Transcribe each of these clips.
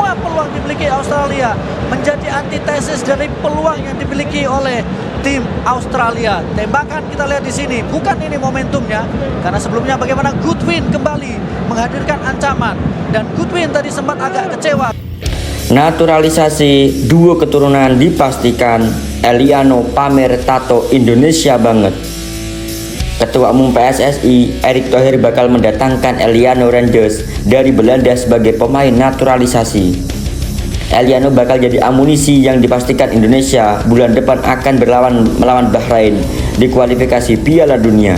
Dua peluang dimiliki Australia menjadi antitesis dari peluang yang dimiliki oleh tim Australia. Tembakan kita lihat di sini, bukan ini momentumnya, karena sebelumnya bagaimana Goodwin kembali menghadirkan ancaman, dan Goodwin tadi sempat agak kecewa. Naturalisasi duo keturunan dipastikan, Eliano pamer tato Indonesia banget. Ketua Umum PSSI Erick Thohir bakal mendatangkan Eliano Rangers dari Belanda sebagai pemain naturalisasi. Eliano bakal jadi amunisi yang dipastikan Indonesia bulan depan akan melawan Bahrain di kualifikasi Piala Dunia.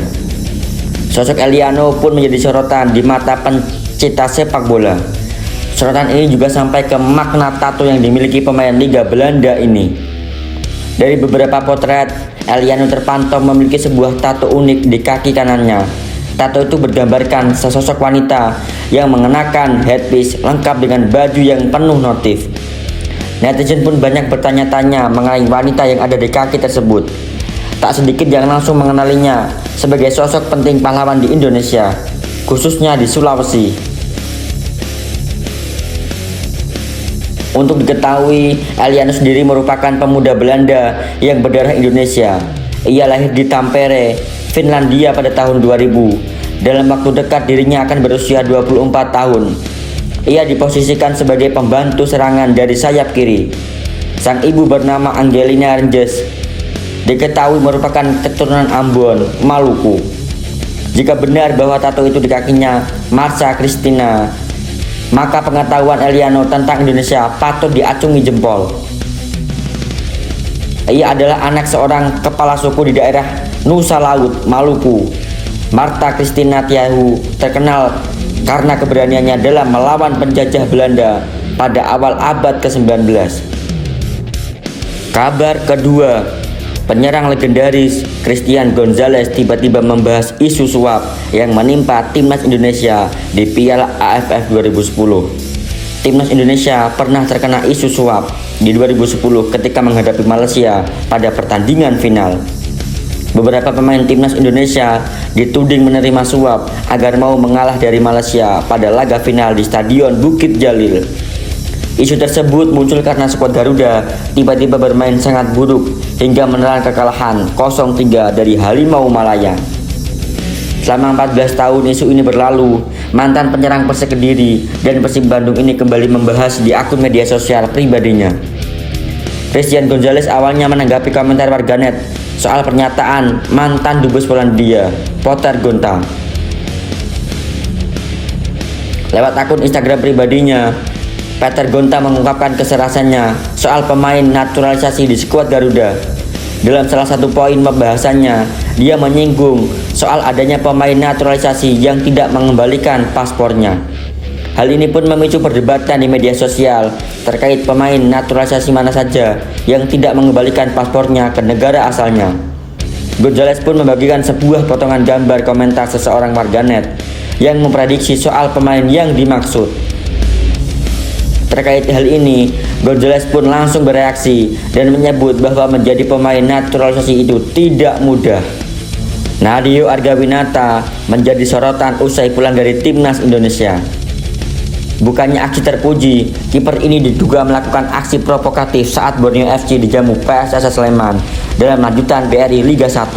Sosok Eliano pun menjadi sorotan di mata pencinta sepak bola. Sorotan ini juga sampai ke makna tato yang dimiliki pemain Liga Belanda ini. Dari beberapa potret, Eliano terpantau memiliki sebuah tato unik di kaki kanannya. Tato itu bergambarkan sesosok wanita yang mengenakan headpiece lengkap dengan baju yang penuh motif. Netizen pun banyak bertanya-tanya mengenai wanita yang ada di kaki tersebut. Tak sedikit yang langsung mengenalinya sebagai sosok penting pahlawan di Indonesia, khususnya di Sulawesi. Untuk diketahui, Eliano sendiri merupakan pemuda Belanda yang berdarah Indonesia. Ia lahir di Tampere, Finlandia pada tahun 2000. Dalam waktu dekat dirinya akan berusia 24 tahun. Ia diposisikan sebagai pembantu serangan dari sayap kiri. Sang ibu bernama Angelina Rangers, diketahui merupakan keturunan Ambon, Maluku. Jika benar bahwa tato itu di kakinya Marsha Christina, maka pengetahuan Eliano tentang Indonesia patut diacungi jempol. Ia adalah anak seorang kepala suku di daerah Nusa Laut, Maluku. Martha Christina Tiahu terkenal karena keberaniannya dalam melawan penjajah Belanda pada awal abad ke-19. Kabar kedua, penyerang legendaris Christian Gonzalez tiba-tiba membahas isu suap yang menimpa timnas Indonesia di Piala AFF 2010. Timnas Indonesia pernah terkena isu suap di 2010 ketika menghadapi Malaysia pada pertandingan final. Beberapa pemain timnas Indonesia dituding menerima suap agar mau mengalah dari Malaysia pada laga final di Stadion Bukit Jalil. Isu tersebut muncul karena skuad Garuda tiba-tiba bermain sangat buruk hingga menelan kekalahan 0-3 dari Harimau Malaya. Selama 14 tahun isu ini berlalu, mantan penyerang Persik Kediri dan Persib Bandung ini kembali membahas di akun media sosial pribadinya. Christian Gonzalez awalnya menanggapi komentar warganet soal pernyataan mantan dubes Polandia, Peter Gonta. Lewat akun Instagram pribadinya, Peter Gonta mengungkapkan keserasannya soal pemain naturalisasi di skuad Garuda. Dalam salah satu poin pembahasannya, dia menyinggung soal adanya pemain naturalisasi yang tidak mengembalikan paspornya. Hal ini pun memicu perdebatan di media sosial terkait pemain naturalisasi mana saja yang tidak mengembalikan paspornya ke negara asalnya. Gonzalez pun membagikan sebuah potongan gambar komentar seseorang warganet yang memprediksi soal pemain yang dimaksud. Terkait hal ini, Gonzalez pun langsung bereaksi dan menyebut bahwa menjadi pemain naturalisasi itu tidak mudah. Nadeo Argawinata menjadi sorotan usai pulang dari timnas Indonesia. Bukannya aksi terpuji, kiper ini diduga melakukan aksi provokatif saat Borneo FC dijamu PSSS Sleman dalam lanjutan BRI Liga 1.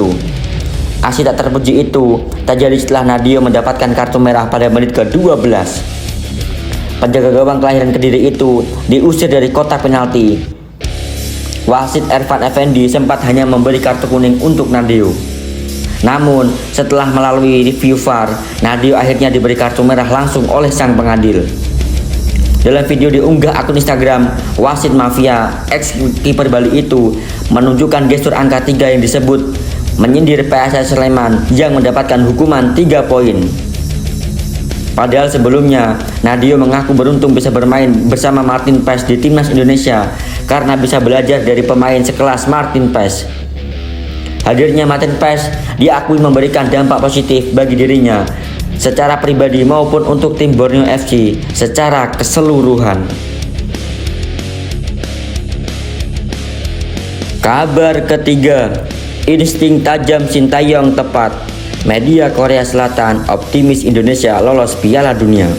Aksi tak terpuji itu terjadi setelah Nadeo mendapatkan kartu merah pada menit ke-12. Penjaga gawang kelahiran Kediri itu diusir dari kotak penalti. Wasit Ervan Effendi sempat hanya memberi kartu kuning untuk Nadeo. Namun setelah melalui review VAR, Nadeo akhirnya diberi kartu merah langsung oleh sang pengadil. Dalam video diunggah akun Instagram, wasit mafia ex kiper Bali itu menunjukkan gestur angka 3 yang disebut menyindir PSS Sleman yang mendapatkan hukuman 3 poin. Padahal sebelumnya, Nadeo mengaku beruntung bisa bermain bersama Martin Paes di timnas Indonesia karena bisa belajar dari pemain sekelas Martin Paes. Hadirnya Martin Paes diakui memberikan dampak positif bagi dirinya secara pribadi maupun untuk tim Borneo FC secara keseluruhan. Kabar ketiga, insting tajam Sintayong tepat. Media Korea Selatan optimis Indonesia lolos Piala Dunia.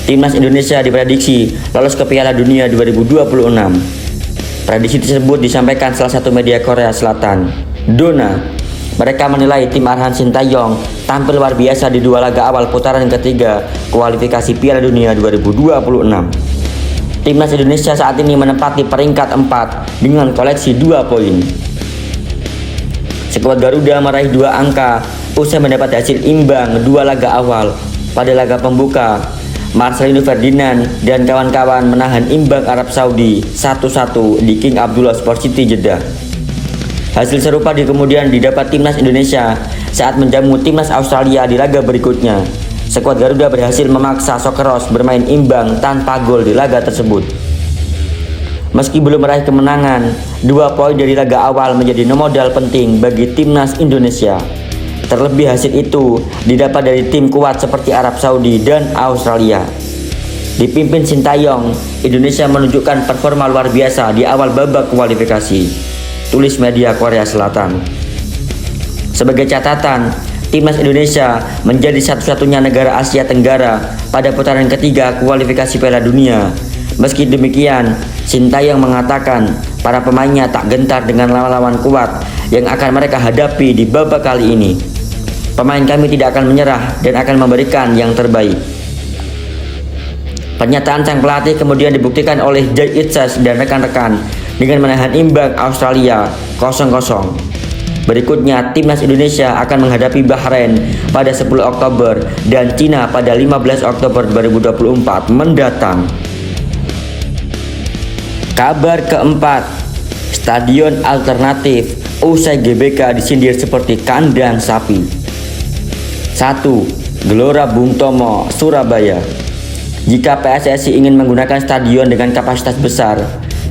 Timnas Indonesia diprediksi lolos ke Piala Dunia 2026. Prediksi tersebut disampaikan salah satu media Korea Selatan, Dona. Mereka menilai tim arahan Sintayong tampil luar biasa di 2 laga awal putaran ketiga kualifikasi Piala Dunia 2026. Timnas Indonesia saat ini menempati peringkat 4 dengan koleksi 2 poin. Skuad Garuda meraih 2 angka usai mendapat hasil imbang 2 laga awal. Pada laga pembuka, Marcelino Ferdinand dan kawan-kawan menahan imbang Arab Saudi 1-1 di King Abdullah Sport City Jeddah. Hasil serupa kemudian didapat Timnas Indonesia saat menjamu Timnas Australia di laga berikutnya. Skuad Garuda berhasil memaksa Socceroos bermain imbang tanpa gol di laga tersebut. Meski belum meraih kemenangan, 2 poin dari laga awal menjadi modal penting bagi Timnas Indonesia. Terlebih hasil itu didapat dari tim kuat seperti Arab Saudi dan Australia. Dipimpin Sintayong, Indonesia menunjukkan performa luar biasa di awal babak kualifikasi, tulis media Korea Selatan. Sebagai catatan, Timnas Indonesia menjadi satu-satunya negara Asia Tenggara pada putaran ketiga kualifikasi Piala Dunia. Meski demikian, Sintayong mengatakan para pemainnya tak gentar dengan lawan-lawan kuat yang akan mereka hadapi di babak kali ini. Pemain kami tidak akan menyerah dan akan memberikan yang terbaik. Pernyataan sang pelatih kemudian dibuktikan oleh Jay Itzes dan rekan-rekan dengan menahan imbang Australia 0-0. Berikutnya, Timnas Indonesia akan menghadapi Bahrain pada 10 Oktober dan Cina pada 15 Oktober 2024 mendatang. Kabar keempat, stadion alternatif usai GBK disindir seperti kandang sapi. 1. Gelora Bung Tomo, Surabaya. Jika PSSI ingin menggunakan stadion dengan kapasitas besar,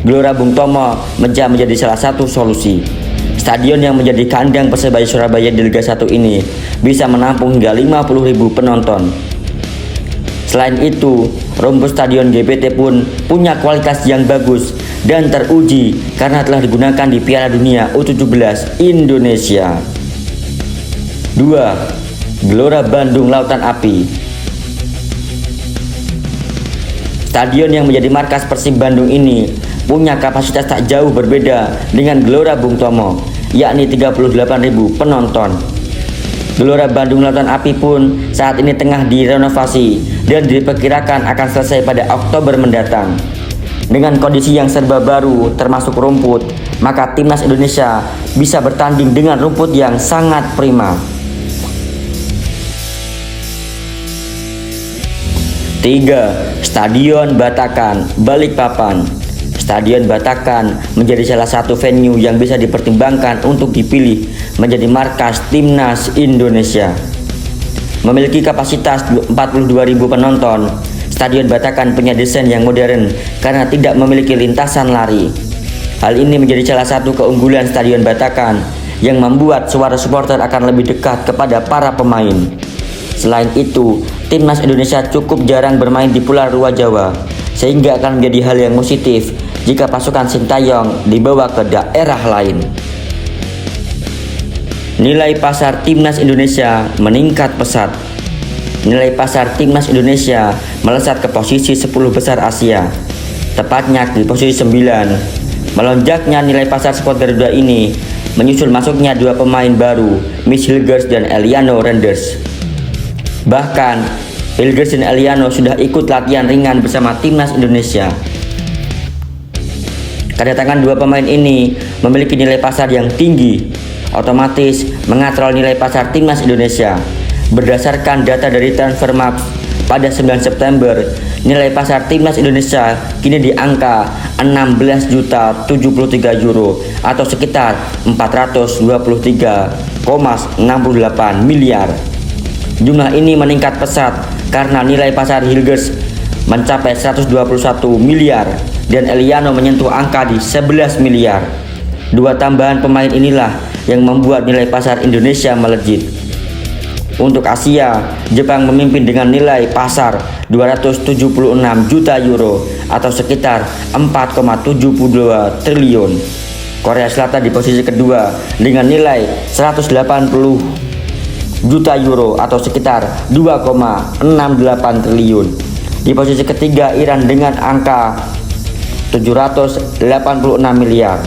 Gelora Bung Tomo menjadi salah satu solusi. Stadion yang menjadi kandang Persebaya Surabaya di Liga 1 ini bisa menampung hingga 50.000 penonton. Selain itu, rumput stadion GPT pun punya kualitas yang bagus dan teruji karena telah digunakan di Piala Dunia U17 Indonesia. 2. Gelora Bandung Lautan Api. Stadion yang menjadi markas Persib Bandung ini punya kapasitas tak jauh berbeda dengan Gelora Bung Tomo, yakni 38.000 penonton. Gelora Bandung Lautan Api pun saat ini tengah direnovasi dan diperkirakan akan selesai pada Oktober mendatang. Dengan kondisi yang serba baru termasuk rumput, maka Timnas Indonesia bisa bertanding dengan rumput yang sangat prima. 3. Stadion Batakan, Balikpapan. Stadion Batakan menjadi salah satu venue yang bisa dipertimbangkan untuk dipilih menjadi markas Timnas Indonesia. Memiliki kapasitas 42.000 penonton, Stadion Batakan punya desain yang modern karena tidak memiliki lintasan lari. Hal ini menjadi salah satu keunggulan Stadion Batakan yang membuat suara supporter akan lebih dekat kepada para pemain. Selain itu, Timnas Indonesia cukup jarang bermain di Pulau Luar Jawa, sehingga akan menjadi hal yang positif jika pasukan Sintayong dibawa ke daerah lain. Nilai pasar Timnas Indonesia meningkat pesat. Nilai pasar Timnas Indonesia melesat ke posisi 10 besar Asia, tepatnya di posisi 9. Melonjaknya nilai pasar skuad Garuda ini menyusul masuknya 2 pemain baru, Mitch Hilgers dan Eliano Renders. Bahkan, Hilgers dan Eliano sudah ikut latihan ringan bersama Timnas Indonesia. Kedatangan 2 pemain ini memiliki nilai pasar yang tinggi, otomatis mengatrol nilai pasar Timnas Indonesia. Berdasarkan data dari Transfermarkt pada 9 September, nilai pasar Timnas Indonesia kini di angka 16.073 euro atau sekitar 423,68 miliar. Jumlah ini meningkat pesat karena nilai pasar Hilgers mencapai 121 miliar dan Eliano menyentuh angka di 11 miliar. 2 tambahan pemain inilah yang membuat nilai pasar Indonesia melejit. Untuk Asia, Jepang memimpin dengan nilai pasar 276 juta euro atau sekitar 4,72 triliun. Korea Selatan di posisi kedua dengan nilai 180 juta euro atau sekitar 2,68 triliun. Di posisi ketiga Iran dengan angka 786 miliar.